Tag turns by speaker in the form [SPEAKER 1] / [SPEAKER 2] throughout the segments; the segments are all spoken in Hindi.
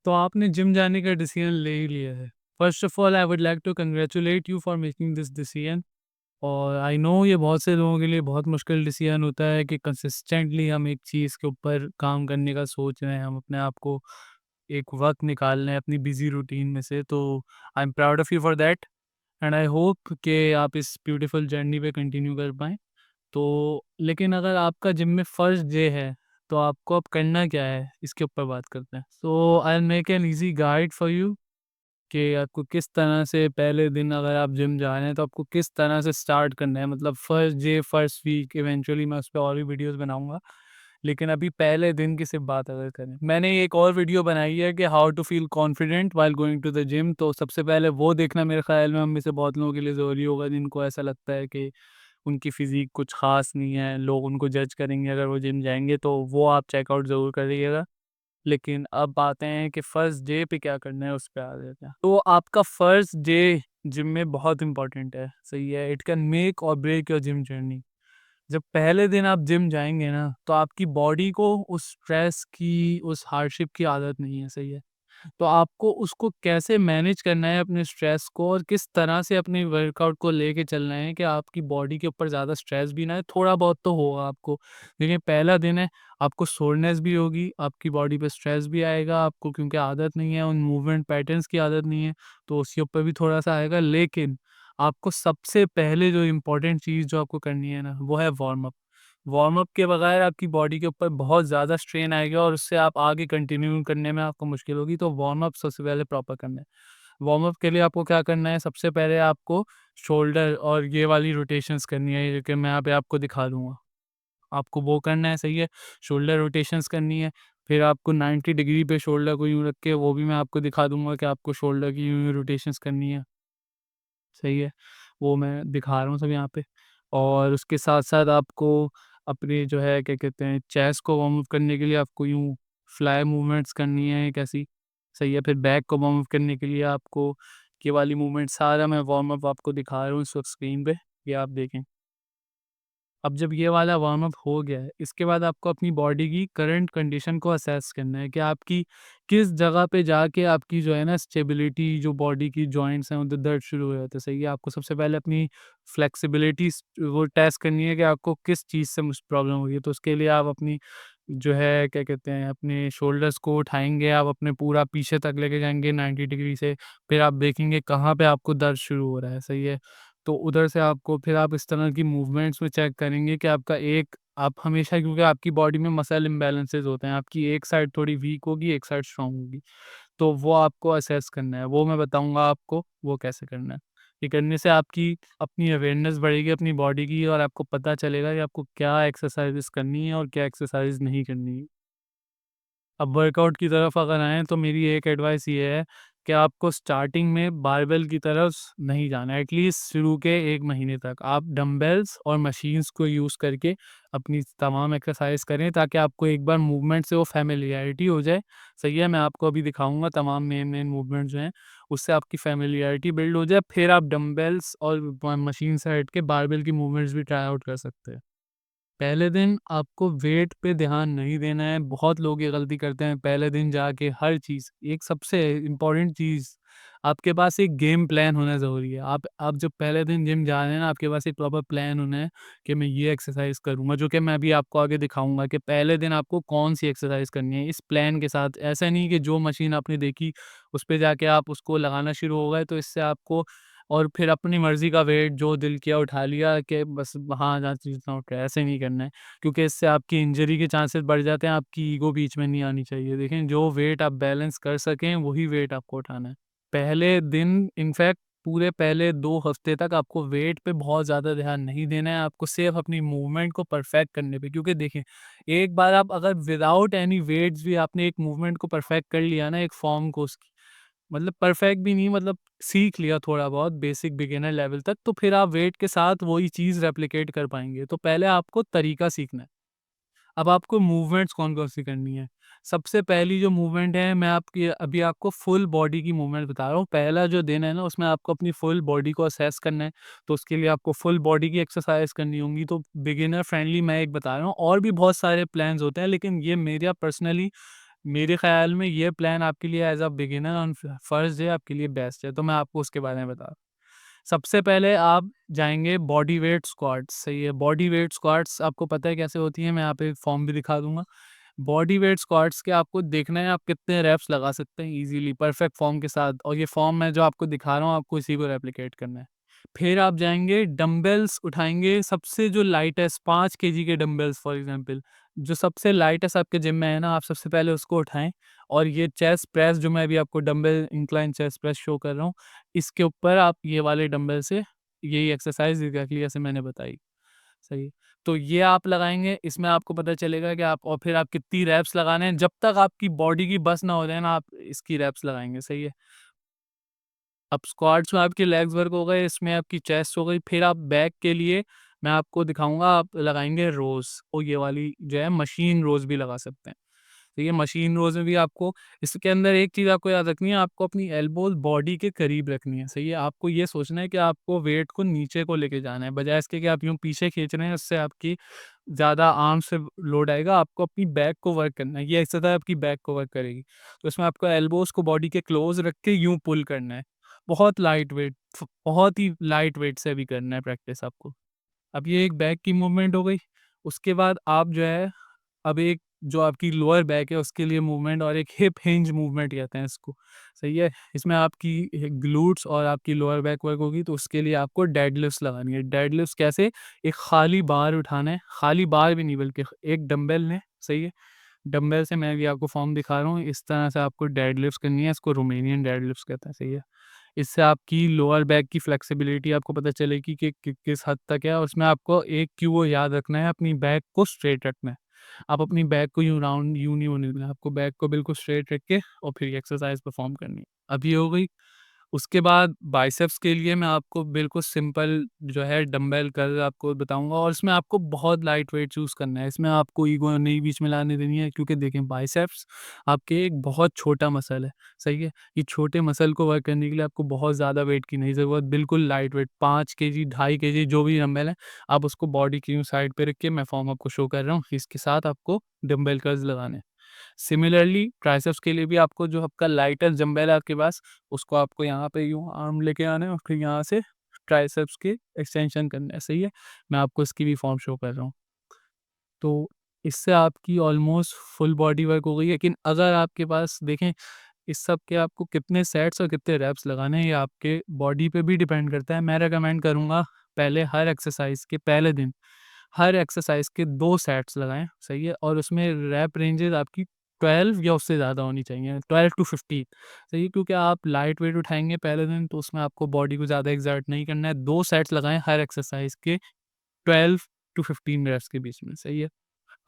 [SPEAKER 1] तो आपने जिम जाने का डिसीजन ले ही लिया है। First of all I would like to congratulate you for making this decision. और आई नो ये बहुत से लोगों के लिए बहुत मुश्किल डिसीजन होता है कि कंसिस्टेंटली हम एक चीज़ के ऊपर काम करने का सोच रहे हैं, हम अपने आप को एक वक़्त निकाल रहे हैं अपनी बिज़ी रूटीन में से। तो I am proud of you for that and I hope कि आप इस ब्यूटीफुल जर्नी पे कंटिन्यू कर पाएँ। तो लेकिन अगर आपका जिम में फर्स्ट डे है, तो आपको अब करना क्या है, इसके ऊपर बात करते हैं। So I will make an easy guide for you कि आपको किस तरह से पहले दिन अगर आप जिम जा रहे हैं, तो आपको किस तरह से स्टार्ट करना है। मतलब first day, first week eventually मैं उस पे और भी वीडियोज़ बनाऊँगा। लेकिन अभी पहले दिन की सिर्फ बात अगर करें, मैंने एक और वीडियो बनाई है कि how to feel confident while going to the gym. तो सबसे पहले वो देखना मेरे ख़्याल में हम में से बहुत लोगों के लिए ज़रूरी होगा, जिनको ऐसा लगता है कि उनकी फ़िज़ीक कुछ ख़ास नहीं है, लोग उनको जज करेंगे अगर वो जिम जाएँगे, तो वो आप चेकआउट ज़रूर करिएगा। लेकिन अब आते हैं कि फर्स्ट डे पे क्या करना है, उस पे आ जाते हैं। तो आपका फर्स्ट डे जिम में बहुत इम्पोर्टेंट है, सही है? इट कैन मेक और ब्रेक योर जिम जर्नी। जब पहले दिन आप जिम जाएँगे ना, तो आपकी बॉडी को उस स्ट्रेस की, उस हार्डशिप की आदत नहीं है, सही है? तो आपको उसको कैसे मैनेज करना है अपने स्ट्रेस को, और किस तरह से अपने वर्कआउट को लेके चलना है कि आपकी बॉडी के ऊपर ज़्यादा स्ट्रेस भी ना आए। थोड़ा बहुत तो होगा आपको, लेकिन पहला दिन है, आपको सोरनेस भी होगी, आपकी बॉडी पे स्ट्रेस भी आएगा आपको, क्योंकि आदत नहीं है, उन मूवमेंट पैटर्न्स की आदत नहीं है, तो उसके ऊपर भी थोड़ा-सा आएगा। लेकिन आपको सबसे पहले जो इम्पोर्टेंट चीज़ जो आपको करनी है ना, वो है वार्म अप। वार्म अप के बगैर आपकी बॉडी के ऊपर बहुत ज़्यादा स्ट्रेन आएगा और उससे आप आगे कंटिन्यू करने में आपको मुश्किल होगी। तो वार्म अप सबसे पहले प्रॉपर करना है। वार्म अप के लिए आपको क्या करना है, सबसे पहले आपको शोल्डर और ये वाली रोटेशंस करनी है, जो कि मैं यहाँ पे आपको दिखा दूँगा। आपको वो करना है, सही है? शोल्डर रोटेशंस करनी है। फिर आपको 90 डिग्री पे शोल्डर को यूँ रख के, वो भी मैं आपको दिखा दूँगा कि आपको शोल्डर की यूँ-यूँ रोटेशंस करनी है। सही है? वो मैं दिखा रहा हूँ सब यहाँ पे। और उसके साथ-साथ आपको अपनी जो है क्या कहते हैं, चेस्ट को वार्म अप करने के लिए आपको यूँ फ्लाई मूवमेंट्स करनी है एक ऐसी, सही है? फिर बैक को वार्म अप करने के लिए आपको ये वाली मूवमेंट, सारा मैं वार्म अप आपको दिखा रहा हूँ इस वक़्त स्क्रीन पे, ये आप देखें। अब जब ये वाला वार्म अप हो गया है, इसके बाद आपको अपनी बॉडी की करंट कंडीशन को असेस करना है कि आपकी किस जगह पे जाके आपकी जो है ना स्टेबिलिटी, जो बॉडी की जॉइंट्स हैं उधर दर्द शुरू हो जाते हैं, सही है? आपको सबसे पहले अपनी फ्लेक्सिबिलिटी वो टेस्ट करनी है कि आपको किस चीज़ से प्रॉब्लम हो रही है। तो उसके लिए आप अपनी जो है क्या कहते हैं, अपने शोल्डर्स को उठाएँगे, आप अपने पूरा पीछे तक लेके जाएँगे 90 डिग्री से, फिर आप देखेंगे कहाँ पे आपको दर्द शुरू हो रहा है, सही है? तो उधर से आपको फिर आप इस तरह की मूवमेंट्स में चेक करेंगे कि आपका एक, आप हमेशा, क्योंकि आपकी बॉडी में मसल इम्बैलेंसेस होते हैं, आपकी एक साइड थोड़ी वीक होगी, एक साइड स्ट्रांग होगी। तो वो आपको असेस करना है, वो मैं बताऊँगा आपको वो कैसे करना है। ये करने से आपकी अपनी अवेयरनेस बढ़ेगी अपनी बॉडी की, और आपको पता चलेगा कि आपको क्या एक्सरसाइज़ेस करनी है और क्या एक्सरसाइज़ नहीं करनी है। अब वर्कआउट की तरफ अगर आएँ, तो मेरी एक एडवाइस ये है कि आपको स्टार्टिंग में बारबेल की तरफ नहीं जाना है, एटलीस्ट शुरू के 1 महीने तक। आप डंबल्स और मशीन्स को यूज़ करके अपनी तमाम एक्सरसाइज़ करें, ताकि आपको एक बार मूवमेंट से वो फ़ैमिलियरिटी हो जाए, सही है? मैं आपको अभी दिखाऊँगा तमाम मेन-मेन मूवमेंट जो हैं, उससे आपकी फ़ैमिलियरिटी बिल्ड हो जाए, फिर आप डंबल्स और मशीन से हट के बारबेल की मूवमेंट्स भी ट्राई आउट कर सकते हैं। पहले दिन आपको वेट पे ध्यान नहीं देना है। बहुत लोग ये गलती करते हैं, पहले दिन जाके हर चीज़, एक सबसे इम्पोर्टेंट चीज़, आपके पास एक गेम प्लान होना ज़रूरी है। आप जब पहले दिन जिम जा रहे हैं ना, आपके पास एक प्रॉपर प्लान होना है कि मैं ये एक्सरसाइज़ करूँगा, जो कि मैं अभी आपको आगे दिखाऊँगा कि पहले दिन आपको कौन-सी एक्सरसाइज़ करनी है, इस प्लान के साथ। ऐसा नहीं कि जो मशीन आपने देखी, उस पे जाके आप उसको लगाना शुरू हो गए, तो इससे आपको, और फिर अपनी मर्ज़ी का वेट जो दिल किया उठा लिया कि बस हाँ, जहाँ चीज़ उठ गया, ऐसे नहीं करना है। क्योंकि इससे आपकी इंजरी के चांसेस बढ़ जाते हैं, आपकी ईगो बीच में नहीं आनी चाहिए। देखें, जो वेट आप बैलेंस कर सकें, वही वेट आपको उठाना है। पहले दिन, इनफैक्ट पूरे पहले 2 हफ्ते तक आपको वेट पे बहुत ज़्यादा ध्यान नहीं देना है, आपको सिर्फ़ अपनी मूवमेंट को परफ़ेक्ट करने पे। क्योंकि देखिए, एक बार आप अगर विदाउट एनी वेट्स भी आपने एक मूवमेंट को परफ़ेक्ट कर लिया ना, एक फ़ॉर्म को उसकी, मतलब परफेक्ट भी नहीं, मतलब सीख लिया थोड़ा बहुत बेसिक बिगिनर लेवल तक, तो फिर आप वेट के साथ वही चीज़ रेप्लिकेट कर पाएँगे। तो पहले आपको तरीका सीखना है। अब आपको मूवमेंट्स कौन-कौन सी करनी है। सबसे पहली जो मूवमेंट है, मैं आपकी अभी आपको फुल बॉडी की मूवमेंट बता रहा हूँ। पहला जो दिन है ना, उसमें आपको अपनी फुल बॉडी को असेस करना है। तो उसके लिए आपको फुल बॉडी की एक्सरसाइज़ करनी होंगी। तो बिगिनर फ्रेंडली मैं एक बता रहा हूँ, और भी बहुत सारे प्लान्स होते हैं, लेकिन ये मेरा पर्सनली मेरे ख़्याल में ये प्लान आपके लिए as a beginner on first day आपके लिए बेस्ट है, तो मैं आपको उसके बारे में बता रहा हूँ। सबसे पहले आप जाएँगे बॉडी वेट स्क्वाट्स, सही है? बॉडी वेट स्क्वाट्स आपको पता है कैसे होती हैं, मैं यहाँ पे फॉर्म भी दिखा दूँगा। बॉडी वेट स्क्वाट्स के आपको देखना है आप कितने रेप्स लगा सकते हैं ईज़िली परफेक्ट फॉर्म के साथ, और ये फॉर्म मैं जो आपको दिखा रहा हूँ आपको इसी को रेप्लिकेट करना है। फिर आप जाएँगे डंबल्स उठाएँगे, सबसे जो लाइटेस्ट 5 केजी के डंबल्स फॉर एग्ज़ाम्पल, जो सबसे लाइटेस्ट आपके जिम में है ना, आप सबसे पहले उसको उठाएँ, और ये चेस्ट प्रेस जो मैं अभी आपको dumbbell incline chest press show कर रहा हूँ, इसके ऊपर आप ये वाले डंबल से यही एक्सरसाइज़ एग्ज़ैक्टली जैसे मैंने बताई, सही है। तो ये आप लगाएँगे, इसमें आपको पता चलेगा कि आप, और फिर आप कितनी रैप्स लगाने हैं, जब तक आपकी बॉडी की बस ना हो जाए ना, आप इसकी रैप्स लगाएँगे, सही है। अब स्क्वाट्स में आपके लेग्स वर्क हो गए, इसमें आपकी चेस्ट हो गई, फिर आप बैक के लिए मैं आपको दिखाऊँगा, आप लगाएँगे रोज़, और ये वाली जो है मशीन रोज़ भी लगा सकते हैं। तो ये मशीन रोज़ में भी आपको, इसके अंदर एक चीज़ आपको याद रखनी है, आपको अपनी एल्बोज़ बॉडी के करीब रखनी है, सही है? आपको ये सोचना है कि आपको वेट को नीचे को लेके जाना है, बजाय इसके कि आप यूँ पीछे खींच रहे हैं, उससे आपकी ज़्यादा आर्म से लोड आएगा, आपको अपनी बैक को वर्क करना है, ये एक्सरसाइज़ आपकी बैक को वर्क करेगी। तो इसमें आपको एल्बोज़ को बॉडी के क्लोज़ रख के यूँ पुल करना है। बहुत लाइट वेट, बहुत ही लाइट वेट से भी करना है प्रैक्टिस आपको। अब ये एक बैक की मूवमेंट हो गई, उसके बाद आप जो है, अब एक जो आपकी लोअर बैक है उसके लिए मूवमेंट, और एक हिप हिंज मूवमेंट कहते हैं इसको, सही है? इसमें आपकी ग्लूट्स और आपकी लोअर बैक वर्क होगी, तो उसके लिए आपको डेडलिफ्ट्स लगानी है। डेडलिफ्ट्स कैसे? एक खाली बार उठाना है, खाली बार भी नहीं बल्कि एक डंबल लें, सही है? डंबल से मैं भी आपको फॉर्म दिखा रहा हूँ, इस तरह से आपको डेडलिफ्ट्स करनी है, इसको रोमेनियन डेडलिफ्ट्स कहते हैं, सही है? इससे आपकी लोअर बैक की फ्लेक्सिबिलिटी आपको पता चलेगी कि किस हद तक है, और उसमें आपको एक क्यू याद रखना है, अपनी बैक को स्ट्रेट रखना है। आप अपनी बैक को यूँ राउंड यूँ नहीं होने देना, आपको बैक को बिल्कुल स्ट्रेट रख के और फिर ये एक्सरसाइज़ परफ़ॉर्म करनी है। अब ये हो गई। उसके बाद बाइसेप्स के लिए मैं आपको बिल्कुल सिंपल जो है डंबल कर्ल आपको बताऊँगा, और इसमें आपको बहुत लाइट वेट चूज़ करना है। इसमें आपको ईगो नहीं बीच में लाने देनी है, क्योंकि देखें बाइसेप्स आपके एक बहुत छोटा मसल है, सही है? ये छोटे मसल को वर्क करने के लिए आपको बहुत ज़्यादा वेट की नहीं ज़रूरत, बिल्कुल लाइट वेट 5 केजी, 2.5 केजी जो भी डंबल है, आप उसको बॉडी की यूँ साइड पे रख के, मैं फॉर्म आपको शो कर रहा हूँ, इसके साथ आपको डंबल कर्ल्स लगाने हैं। सिमिलरली ट्राइसेप्स के लिए भी आपको जो आपका लाइटर डंबल है आपके पास, उसको आपको यहाँ पे यूँ आर्म लेके आना है, और फिर यहाँ से ट्राइसेप्स के एक्सटेंशन करना है, सही है? मैं आपको इसकी भी फॉर्म शो कर रहा हूँ। तो इससे आपकी ऑलमोस्ट फुल बॉडी वर्क हो गई है, लेकिन अगर आपके पास देखें, इस सब के आपको कितने सेट्स और कितने रैप्स लगाने हैं, ये आपके बॉडी पे भी डिपेंड करता है। मैं रिकमेंड करूँगा पहले हर एक्सरसाइज़ के पहले दिन, हर एक्सरसाइज़ के 2 सेट्स लगाएँ, सही है? और उसमें रैप रेंजेज़ आपकी 12 या उससे ज़्यादा होनी चाहिए, 12 टू 15, सही है? क्योंकि आप लाइट वेट उठाएँगे पहले दिन, तो उसमें आपको बॉडी को ज़्यादा एक्सर्ट नहीं करना है। 2 सेट्स लगाएँ हर एक्सरसाइज़ के 12 टू 15 रेप्स के बीच में, सही है?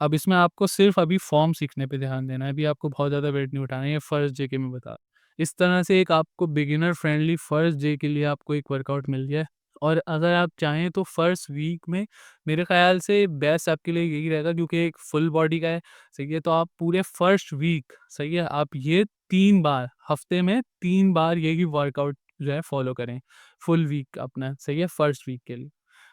[SPEAKER 1] अब इसमें आपको सिर्फ़ अभी फ़ॉर्म सीखने पे ध्यान देना है, अभी आपको बहुत ज़्यादा वेट नहीं उठाना है, ये फर्स्ट डे के मैं बता रहा हूँ। इस तरह से एक आपको बिगिनर फ्रेंडली फर्स्ट डे के लिए आपको एक वर्कआउट मिल गया है, और अगर आप चाहें तो फर्स्ट वीक में मेरे ख़्याल से बेस्ट आपके लिए यही रहेगा, क्योंकि एक फुल बॉडी का है, सही है? तो आप पूरे फर्स्ट वीक, सही है? आप ये 3 बार, हफ़्ते में 3 बार यही वर्कआउट जो है फ़ॉलो करें, फुल वीक अपना, सही है? फर्स्ट वीक के लिए।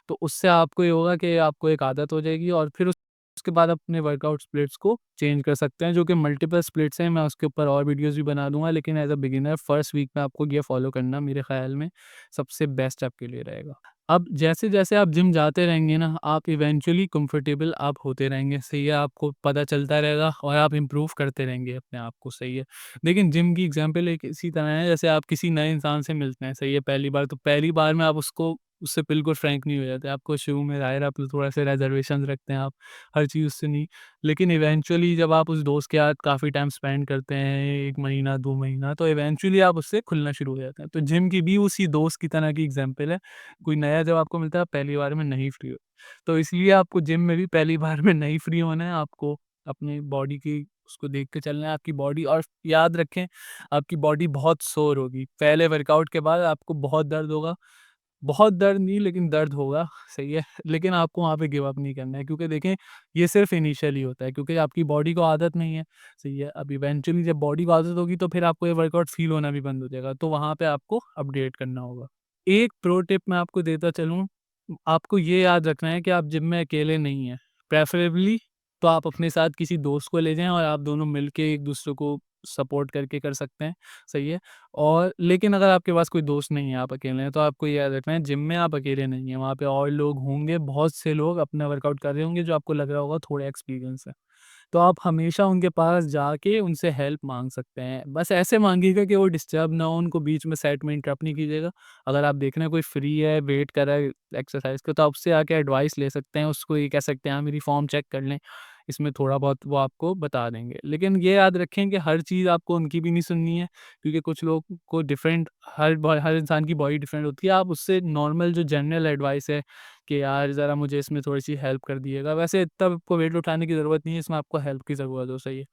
[SPEAKER 1] तो उससे आपको ये होगा कि आपको एक आदत हो जाएगी, और फिर उसके बाद अपने वर्कआउट स्प्लिट्स को चेंज कर सकते हैं, जो कि मल्टीपल स्प्लिट्स हैं, मैं उसके ऊपर और वीडियोज़ भी बना दूँगा, लेकिन as a beginner first week में आपको ये फ़ॉलो करना मेरे ख़्याल में सबसे बेस्ट आपके लिए रहेगा। अब जैसे-जैसे आप जिम जाते रहेंगे ना, आप इवेंचुअली कंफर्टेबल आप होते रहेंगे, सही है? आपको पता चलता रहेगा, और आप इम्प्रूव करते रहेंगे अपने आप को, सही है? लेकिन जिम की एग्ज़ाम्पल एक इसी तरह है, जैसे आप किसी नए इंसान से मिलते हैं, सही है? पहली बार, तो पहली बार में आप उससे बिल्कुल फ्रैंक नहीं हो जाते, आपको शुरू में ज़ाहिर है आप थोड़ा-सा रिज़र्वेशंस रखते हैं आप, हर चीज़ उससे नहीं, लेकिन इवेंचुअली जब आप उस दोस्त के साथ काफ़ी टाइम स्पेंड करते हैं, 1 महीना, 2 महीना, तो इवेंचुअली आप उससे खुलना शुरू हो जाते हैं। तो जिम की भी उसी दोस्त की तरह की एग्ज़ाम्पल है, कोई नया जब आपको मिलता है, आप पहली बार में नहीं फ्री होते। तो इसलिए आपको जिम में भी पहली बार में नहीं फ्री होना है, आपको अपनी बॉडी की उसको देख के चलना है, आपकी बॉडी, और याद रखें, आपकी बॉडी बहुत सोर होगी। पहले वर्कआउट के बाद आपको बहुत दर्द होगा, बहुत दर्द नहीं लेकिन दर्द होगा, सही है? लेकिन आपको वहाँ पे गिव अप नहीं करना है, क्योंकि देखें, ये सिर्फ़ इनिशियली होता है, क्योंकि आपकी बॉडी को आदत नहीं है, सही है? अब इवेंचुअली जब बॉडी को आदत होगी, तो फिर आपको ये वर्कआउट फ़ील होना भी बंद हो जाएगा, तो वहाँ पे आपको अपडेट करना होगा। एक प्रो टिप मैं आपको देता चलूँ, आपको ये याद रखना है कि आप जिम में अकेले नहीं हैं। प्रेफ़रेबली तो आप अपने साथ किसी दोस्त को ले जाएँ और आप दोनों मिलके एक-दूसरे को सपोर्ट करके कर सकते हैं, सही है। और लेकिन अगर आपके पास कोई दोस्त नहीं है, आप अकेले हैं, तो आपको ये याद रखना है जिम में आप अकेले नहीं हैं, वहाँ पे और लोग होंगे, बहुत से लोग अपना वर्कआउट कर रहे होंगे जो आपको लग रहा होगा थोड़े एक्सपीरियंस है। तो आप हमेशा उनके पास जाके उनसे हेल्प माँग सकते हैं। बस ऐसे माँगिएगा कि वो डिस्टर्ब ना हो, उनको बीच में सेट में इंटरप्ट नहीं कीजिएगा। अगर आप देख रहे हैं कोई फ्री है, वेट कर रहा है एक्सरसाइज़ का, तो आप उससे आके एडवाइस ले सकते हैं। उसको ये कह सकते हैं, "हाँ, मेरी फ़ॉर्म चेक कर लें।" इसमें थोड़ा बहुत वो आपको बता देंगे। लेकिन ये याद रखें कि हर चीज़ आपको उनकी भी नहीं सुननी है, क्योंकि कुछ लोग को डिफरेंट हर इंसान की बॉडी डिफरेंट होती है। आप उससे नॉर्मल जो जनरल एडवाइस है कि यार ज़रा मुझे इसमें थोड़ी-सी हेल्प कर दिएगा। वैसे इतना आपको वेट उठाने की ज़रूरत नहीं है, इसमें आपको हेल्प की ज़रूरत हो, सही है।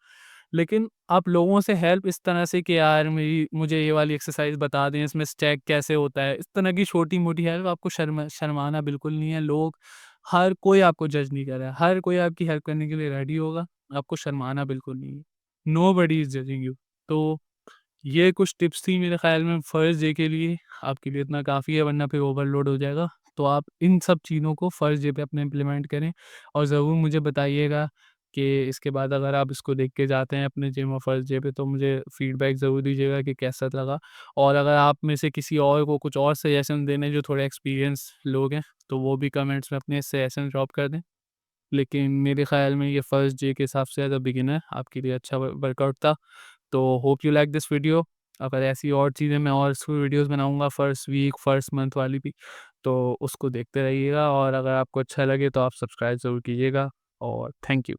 [SPEAKER 1] लेकिन आप लोगों से हेल्प इस तरह से कि यार मेरी मुझे ये वाली एक्सरसाइज़ बता दें, इसमें स्टेप कैसे होता है, इस तरह की छोटी-मोटी हेल्प आपको शर्माना बिल्कुल नहीं है। हर कोई आपको जज नहीं कर रहा है, हर कोई आपकी हेल्प करने के लिए रेडी होगा, आपको शर्माना बिल्कुल नहीं है। Nobody is judging you. तो ये कुछ टिप्स थी मेरे ख़्याल में फर्स्ट डे के लिए, आपके लिए इतना काफ़ी है वरना फिर ओवरलोड हो जाएगा। तो आप इन सब चीज़ों को फर्स्ट डे पे अपने इम्प्लीमेंट करें और ज़रूर मुझे बताइएगा कि इसके बाद अगर आप इसको देख के जाते हैं अपने जिम और फर्स्ट डे पे तो मुझे फ़ीडबैक ज़रूर दीजिएगा कि कैसा लगा। और अगर आप में से किसी और को कुछ और सजेशन देने जो थोड़े एक्सपीरियंस लोग हैं, तो वो भी कमेंट्स में अपने सजेशन ड्रॉप कर दें। लेकिन मेरे ख़्याल में ये फर्स्ट डे के हिसाब से एज़ अ बिगिनर आपके लिए अच्छा वर्कआउट था। तो hope you like this video. अगर ऐसी और चीज़ें मैं और इसमें वीडियोज़ बनाऊँगा फर्स्ट वीक, फर्स्ट मंथ वाली भी, तो उसको देखते रहिएगा और अगर आपको अच्छा लगे तो आप सब्सक्राइब ज़रूर कीजिएगा और थैंक यू।